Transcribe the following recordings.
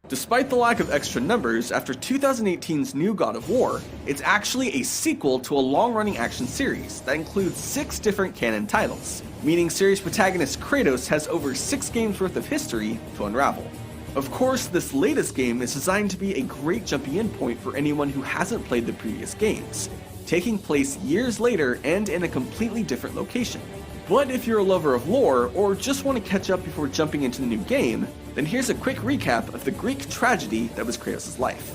Despite the lack of extra numbers, after 2018's new God of War, it's actually a sequel to a long-running action series that includes 6 different canon titles, meaning series protagonist Kratos has over 6 games worth of history to unravel. Of course, this latest game is designed to be a great jumping-in point for anyone who hasn't played the previous games, taking place years later and in a completely different location. But if you're a lover of lore, or just want to catch up before jumping into the new game, then here's a quick recap of the Greek tragedy that was Kratos' life.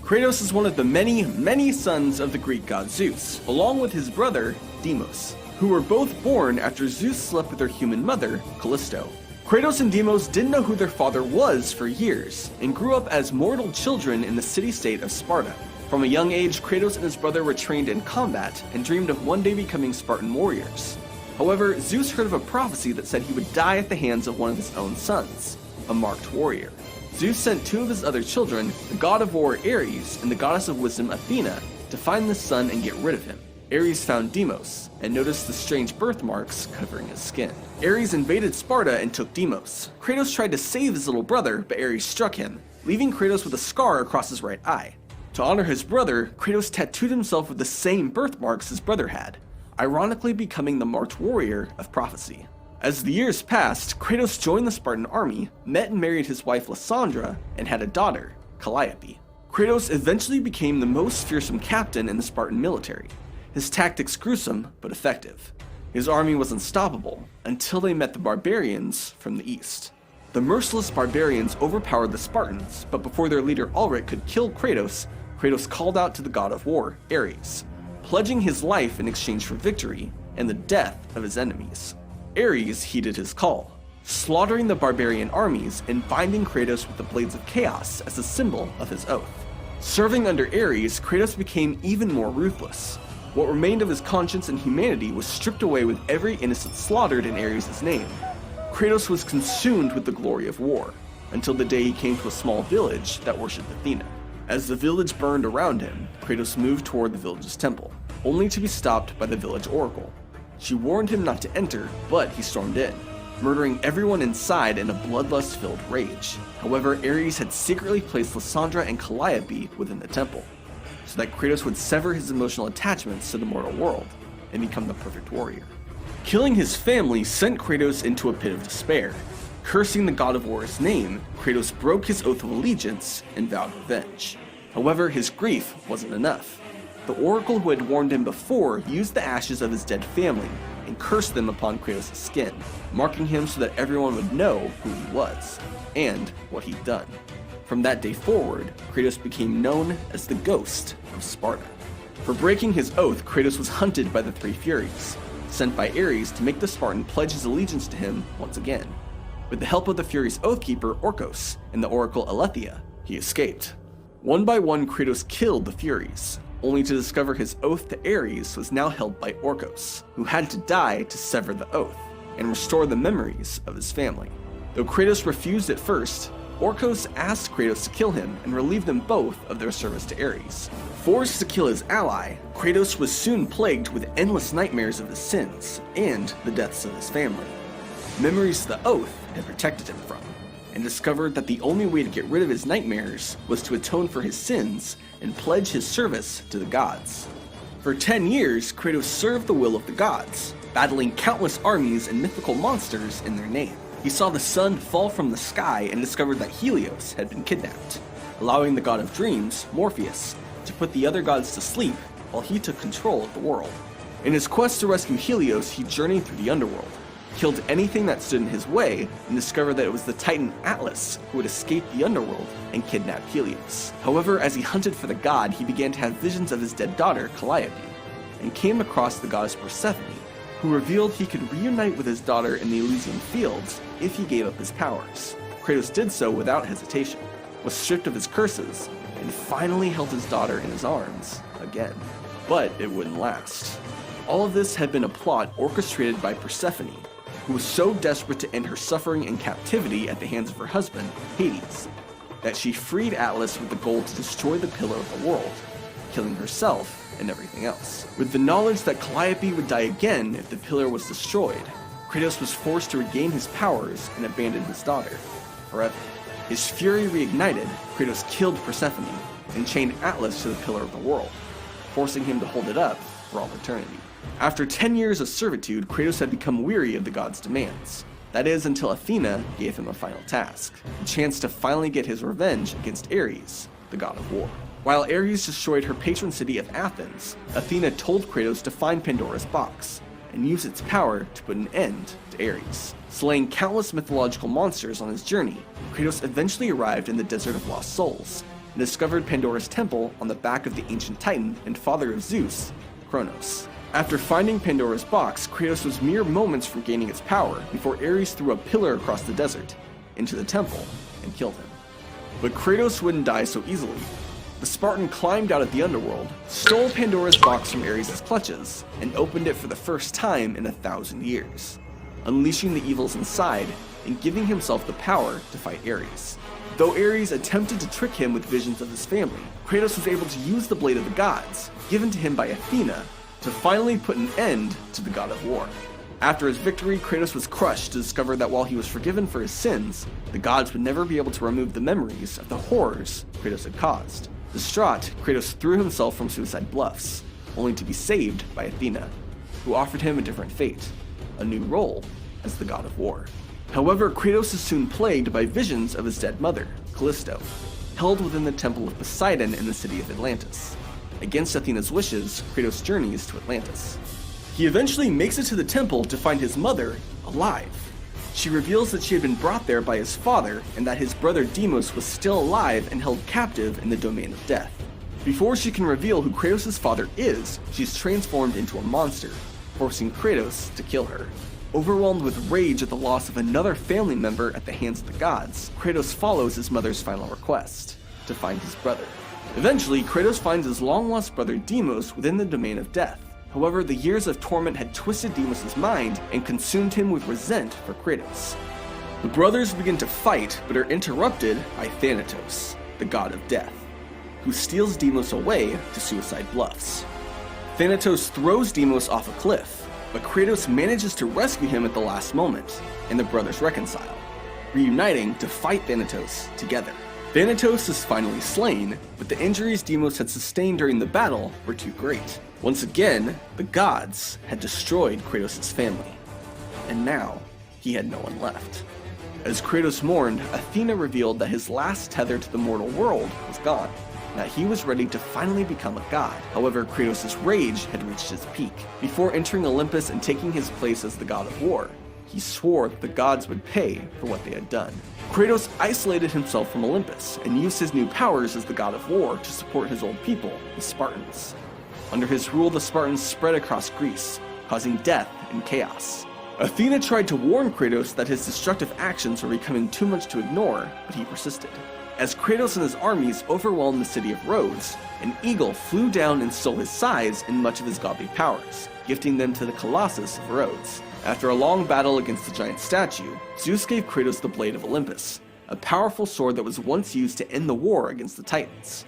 Kratos is one of the many sons of the Greek god Zeus, along with his brother, Deimos, who were both born after Zeus slept with their human mother, Callisto. Kratos and Deimos didn't know who their father was for years, and grew up as mortal children in the city-state of Sparta. From a young age, Kratos and his brother were trained in combat, and dreamed of one day becoming Spartan warriors. However, Zeus heard of a prophecy that said he would die at the hands of one of his own sons, a marked warrior. Zeus sent 2 of his other children, the god of war Ares and the goddess of wisdom Athena, to find the son and get rid of him. Ares found Deimos, and noticed the strange birthmarks covering his skin. Ares invaded Sparta and took Deimos. Kratos tried to save his little brother, but Ares struck him, leaving Kratos with a scar across his right eye. To honor his brother, Kratos tattooed himself with the same birthmarks his brother had, ironically becoming the marked warrior of prophecy. As the years passed, Kratos joined the Spartan army, met and married his wife Lysandra, and had a daughter, Calliope. Kratos eventually became the most fearsome captain in the Spartan military. His tactics gruesome, but effective. His army was unstoppable, until they met the barbarians from the east. The merciless barbarians overpowered the Spartans, but before their leader Ulrich could kill Kratos, Kratos called out to the god of war, Ares, pledging his life in exchange for victory and the death of his enemies. Ares heeded his call, slaughtering the barbarian armies and binding Kratos with the Blades of Chaos as a symbol of his oath. Serving under Ares, Kratos became even more ruthless. What remained of his conscience and humanity was stripped away with every innocent slaughtered in Ares' name. Kratos was consumed with the glory of war, until the day he came to a small village that worshipped Athena. As the village burned around him, Kratos moved toward the village's temple, only to be stopped by the village oracle. She warned him not to enter, but he stormed in, murdering everyone inside in a bloodlust-filled rage. However, Ares had secretly placed Lysandra and Calliope within the temple, so that Kratos would sever his emotional attachments to the mortal world and become the perfect warrior. Killing his family sent Kratos into a pit of despair. Cursing the god of war's name, Kratos broke his oath of allegiance and vowed revenge. However, his grief wasn't enough. The oracle who had warned him before used the ashes of his dead family and cursed them upon Kratos' skin, marking him so that everyone would know who he was and what he'd done. From that day forward, Kratos became known as the Ghost of Sparta. For breaking his oath, Kratos was hunted by the 3 Furies, sent by Ares to make the Spartan pledge his allegiance to him once again. With the help of the Furies' Oathkeeper Orcos and the Oracle Alethea, he escaped. One by one, Kratos killed the Furies, only to discover his oath to Ares was now held by Orcos, who had to die to sever the oath and restore the memories of his family. Though Kratos refused at first, Orcos asked Kratos to kill him and relieve them both of their service to Ares. Forced to kill his ally, Kratos was soon plagued with endless nightmares of his sins and the deaths of his family. Memories the oath had protected him from, and discovered that the only way to get rid of his nightmares was to atone for his sins and pledge his service to the gods. For 10 years, Kratos served the will of the gods, battling countless armies and mythical monsters in their name. He saw the sun fall from the sky and discovered that Helios had been kidnapped, allowing the god of dreams, Morpheus, to put the other gods to sleep while he took control of the world. In his quest to rescue Helios, he journeyed through the underworld, killed anything that stood in his way, and discovered that it was the Titan Atlas who had escaped the underworld and kidnapped Helios. However, as he hunted for the god, he began to have visions of his dead daughter, Calliope, and came across the goddess Persephone, who revealed he could reunite with his daughter in the Elysian Fields if he gave up his powers. Kratos did so without hesitation, was stripped of his curses, and finally held his daughter in his arms again. But it wouldn't last. All of this had been a plot orchestrated by Persephone, who was so desperate to end her suffering and captivity at the hands of her husband, Hades, that she freed Atlas with the goal to destroy the pillar of the world, killing herself and everything else. With the knowledge that Calliope would die again if the pillar was destroyed, Kratos was forced to regain his powers and abandon his daughter forever. His fury reignited, Kratos killed Persephone and chained Atlas to the pillar of the world, forcing him to hold it up for all eternity. After 10 years of servitude, Kratos had become weary of the gods' demands. That is, until Athena gave him a final task, a chance to finally get his revenge against Ares, the god of war. While Ares destroyed her patron city of Athens, Athena told Kratos to find Pandora's box and use its power to put an end to Ares. Slaying countless mythological monsters on his journey, Kratos eventually arrived in the Desert of Lost Souls and discovered Pandora's temple on the back of the ancient titan and father of Zeus, Kronos. After finding Pandora's box, Kratos was mere moments from gaining its power before Ares threw a pillar across the desert into the temple and killed him. But Kratos wouldn't die so easily. The Spartan climbed out of the underworld, stole Pandora's box from Ares' clutches, and opened it for the first time in 1,000 years, unleashing the evils inside and giving himself the power to fight Ares. Though Ares attempted to trick him with visions of his family, Kratos was able to use the Blade of the Gods, given to him by Athena, to finally put an end to the god of war. After his victory, Kratos was crushed to discover that while he was forgiven for his sins, the gods would never be able to remove the memories of the horrors Kratos had caused. Distraught, Kratos threw himself from suicide bluffs, only to be saved by Athena, who offered him a different fate, a new role as the god of war. However, Kratos is soon plagued by visions of his dead mother, Callisto, held within the temple of Poseidon in the city of Atlantis. Against Athena's wishes, Kratos journeys to Atlantis. He eventually makes it to the temple to find his mother alive. She reveals that she had been brought there by his father and that his brother Deimos was still alive and held captive in the domain of death. Before she can reveal who Kratos' father is, she's transformed into a monster, forcing Kratos to kill her. Overwhelmed with rage at the loss of another family member at the hands of the gods, Kratos follows his mother's final request, to find his brother. Eventually, Kratos finds his long-lost brother Deimos within the domain of death. However, the years of torment had twisted Deimos' mind and consumed him with resent for Kratos. The brothers begin to fight, but are interrupted by Thanatos, the god of death, who steals Deimos away to suicide bluffs. Thanatos throws Deimos off a cliff, but Kratos manages to rescue him at the last moment, and the brothers reconcile, reuniting to fight Thanatos together. Thanatos is finally slain, but the injuries Deimos had sustained during the battle were too great. Once again, the gods had destroyed Kratos' family, and now he had no one left. As Kratos mourned, Athena revealed that his last tether to the mortal world was gone, and that he was ready to finally become a god. However, Kratos' rage had reached its peak. Before entering Olympus and taking his place as the god of war, he swore that the gods would pay for what they had done. Kratos isolated himself from Olympus and used his new powers as the god of war to support his old people, the Spartans. Under his rule, the Spartans spread across Greece, causing death and chaos. Athena tried to warn Kratos that his destructive actions were becoming too much to ignore, but he persisted. As Kratos and his armies overwhelmed the city of Rhodes, an eagle flew down and stole his size and much of his godly powers, gifting them to the Colossus of Rhodes. After a long battle against the giant statue, Zeus gave Kratos the Blade of Olympus, a powerful sword that was once used to end the war against the Titans.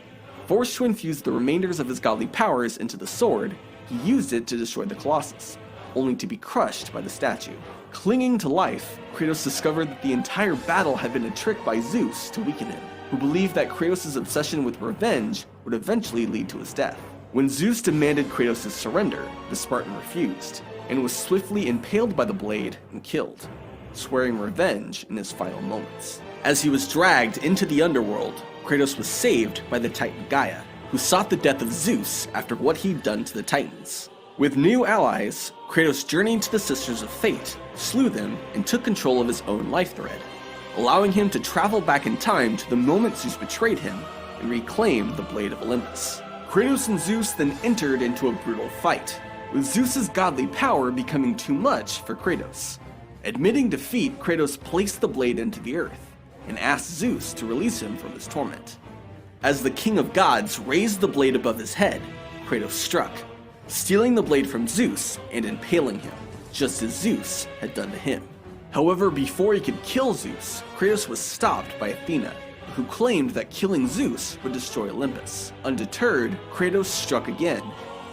Forced to infuse the remainders of his godly powers into the sword, he used it to destroy the Colossus, only to be crushed by the statue. Clinging to life, Kratos discovered that the entire battle had been a trick by Zeus to weaken him, who believed that Kratos' obsession with revenge would eventually lead to his death. When Zeus demanded Kratos' surrender, the Spartan refused, and was swiftly impaled by the blade and killed, swearing revenge in his final moments. As he was dragged into the underworld, Kratos was saved by the Titan Gaia, who sought the death of Zeus after what he'd done to the Titans. With new allies, Kratos journeyed to the Sisters of Fate, slew them, and took control of his own life thread, allowing him to travel back in time to the moment Zeus betrayed him and reclaim the Blade of Olympus. Kratos and Zeus then entered into a brutal fight, with Zeus's godly power becoming too much for Kratos. Admitting defeat, Kratos placed the blade into the earth and asked Zeus to release him from his torment. As the king of gods raised the blade above his head, Kratos struck, stealing the blade from Zeus and impaling him, just as Zeus had done to him. However, before he could kill Zeus, Kratos was stopped by Athena, who claimed that killing Zeus would destroy Olympus. Undeterred, Kratos struck again,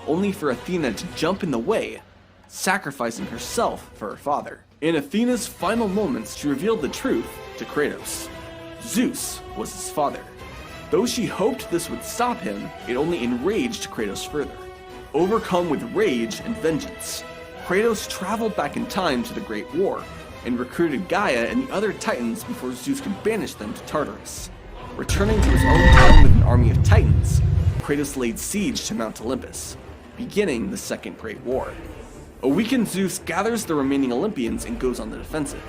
only for Athena to jump in the way, sacrificing herself for her father. In Athena's final moments, she revealed the truth to Kratos. Zeus was his father. Though she hoped this would stop him, it only enraged Kratos further. Overcome with rage and vengeance, Kratos traveled back in time to the Great War and recruited Gaia and the other Titans before Zeus could banish them to Tartarus. Returning to his own town with an army of Titans, Kratos laid siege to Mount Olympus, beginning the Second Great War. A weakened Zeus gathers the remaining Olympians and goes on the defensive,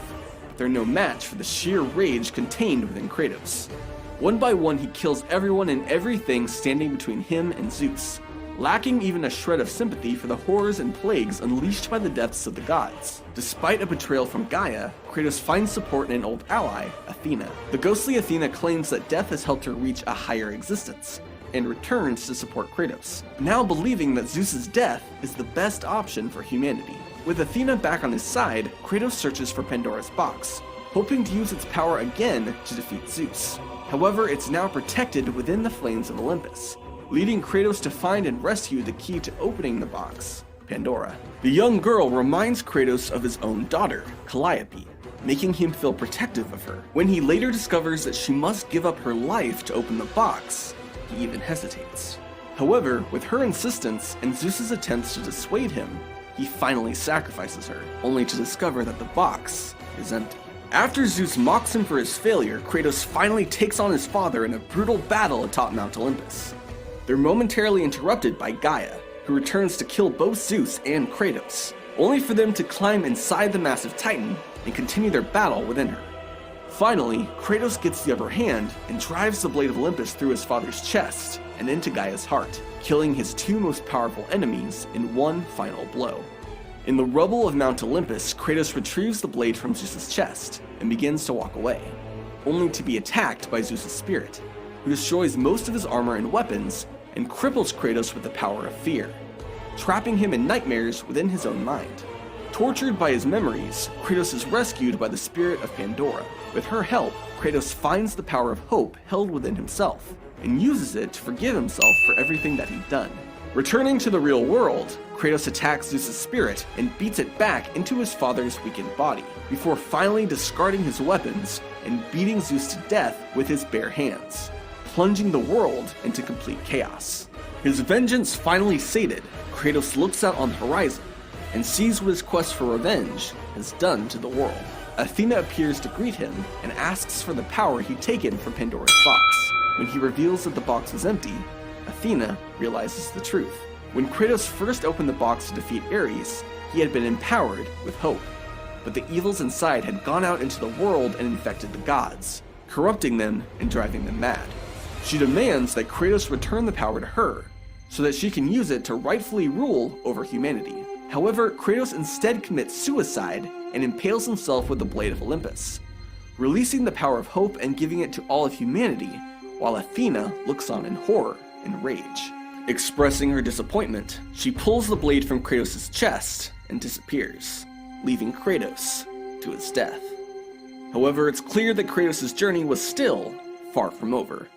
but they're no match for the sheer rage contained within Kratos. One by one, he kills everyone and everything standing between him and Zeus, lacking even a shred of sympathy for the horrors and plagues unleashed by the deaths of the gods. Despite a betrayal from Gaia, Kratos finds support in an old ally, Athena. The ghostly Athena claims that death has helped her reach a higher existence, and returns to support Kratos, now believing that Zeus's death is the best option for humanity. With Athena back on his side, Kratos searches for Pandora's box, hoping to use its power again to defeat Zeus. However, it's now protected within the flames of Olympus, leading Kratos to find and rescue the key to opening the box, Pandora. The young girl reminds Kratos of his own daughter, Calliope, making him feel protective of her. When he later discovers that she must give up her life to open the box, he even hesitates. However, with her insistence and Zeus's attempts to dissuade him, he finally sacrifices her, only to discover that the box is empty. After Zeus mocks him for his failure, Kratos finally takes on his father in a brutal battle atop Mount Olympus. They're momentarily interrupted by Gaia, who returns to kill both Zeus and Kratos, only for them to climb inside the massive Titan and continue their battle within her. Finally, Kratos gets the upper hand and drives the blade of Olympus through his father's chest and into Gaia's heart, killing his two most powerful enemies in one final blow. In the rubble of Mount Olympus, Kratos retrieves the blade from Zeus's chest and begins to walk away, only to be attacked by Zeus's spirit, who destroys most of his armor and weapons and cripples Kratos with the power of fear, trapping him in nightmares within his own mind. Tortured by his memories, Kratos is rescued by the spirit of Pandora. With her help, Kratos finds the power of hope held within himself, and uses it to forgive himself for everything that he'd done. Returning to the real world, Kratos attacks Zeus's spirit and beats it back into his father's weakened body, before finally discarding his weapons and beating Zeus to death with his bare hands, plunging the world into complete chaos. His vengeance finally sated, Kratos looks out on the horizon and sees what his quest for revenge has done to the world. Athena appears to greet him and asks for the power he'd taken from Pandora's box. When he reveals that the box was empty, Athena realizes the truth. When Kratos first opened the box to defeat Ares, he had been empowered with hope, but the evils inside had gone out into the world and infected the gods, corrupting them and driving them mad. She demands that Kratos return the power to her, so that she can use it to rightfully rule over humanity. However, Kratos instead commits suicide and impales himself with the blade of Olympus, releasing the power of hope and giving it to all of humanity, while Athena looks on in horror and rage. Expressing her disappointment, she pulls the blade from Kratos' chest and disappears, leaving Kratos to his death. However, it's clear that Kratos' journey was still far from over.